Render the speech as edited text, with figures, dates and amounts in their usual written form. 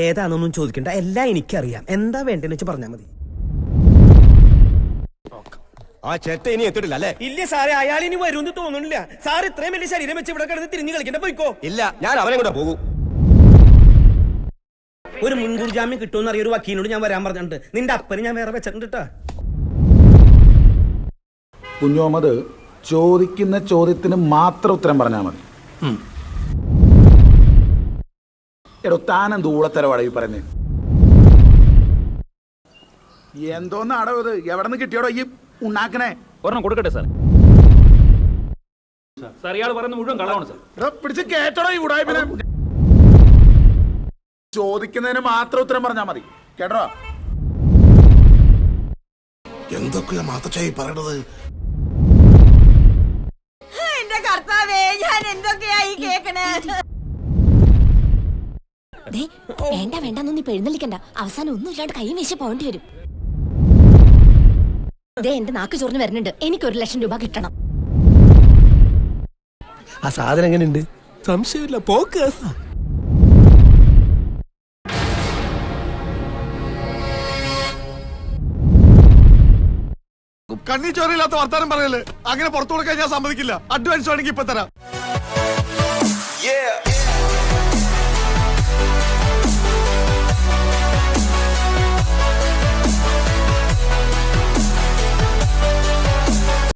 ഏതാണെന്നൊന്നും ചോദിക്കണ്ട, എല്ലാം എനിക്കറിയാം. എന്താ വേണ്ടെന്ന് വെച്ച് പറഞ്ഞാൽ മതി. ആ ചേട്ട ഇനി എത്തിട്ടില്ല അല്ലേ? ഇല്ല സാറേ, അയാൾ ഇനി വരുമെന്ന് തോന്നുന്നില്ല. സാർ ഇത്രയും വലിയ ശരീരം വെച്ച് ഇവിടെ കിടന്ന് തിരിഞ്ഞു കളിക്കണ്ട, പോയിക്കോ. ഇല്ല, ഞാൻ അവനെ കൂടെ പോകും. ഒരു മുൻകൂർ ജാമ്യം കിട്ടുമെന്ന് അറിയ ഒരു വക്കീലിനോട് ഞാൻ വരാൻ പറഞ്ഞിട്ടുണ്ട്. നിന്റെ അപ്പന് ഞാൻ വേറെ വെച്ചിട്ടുണ്ട് കേട്ടാ. കുഞ്ഞോമത് ചോദിക്കുന്ന ചോദ്യത്തിന് മാത്രം ഉത്തരം പറഞ്ഞാൽ മതി. എടോ, താനെന്ത് ഊളത്തരവാടാ ഈ പറയുന്നത്? എന്തോന്ന് അടവ്? എവിടെ നിന്ന് കിട്ടിയോടോ ഈ ഉണ്ടാക്കണേ? ഒരെണ്ണം കൊടുക്കട്ടെ സാർ. സാർ ഇയാൾ പറയുന്നത് മുഴുവൻ കളവാണ് സാർ. പിടിച്ച് കേട്ടോടോ ഈ ഉടായ്പിനെ. ചോദിക്കുന്നതിന് മാത്രം ഉത്തരം പറഞ്ഞാൽ മതി, കേട്ടോ? എന്തൊക്കെയാ മാത്തച്ചായി പറയണത്? എന്റെ കർത്താവേ, ഞാൻ എന്തൊക്കെയായി കേക്കണേ? വേണ്ട വേണ്ടെന്ന് നീ എഴുന്നള്ളിക്കണ്ട. അവസാനം ഒന്നും ഇല്ലാണ്ട് കൈ വീശി പോകേണ്ടി വരും. എന്റെ നാക്ക് ചൊറിഞ്ഞു വരുന്നുണ്ട്. എനിക്ക് 1 ലക്ഷം രൂപ കിട്ടണം. ആ സാധനം എങ്ങനെയുണ്ട്? സംശയമില്ല, പോക്ക്. കണ്ണി ചോരയില്ലാത്ത വർത്താനം പറയല്ലേ. അങ്ങനെ പുറത്തു കൊടുക്കാൻ ഞാൻ സമ്മതിക്കില്ല. അഡ്വാൻസ് വേണമെങ്കിൽ ഇപ്പൊ തരാം.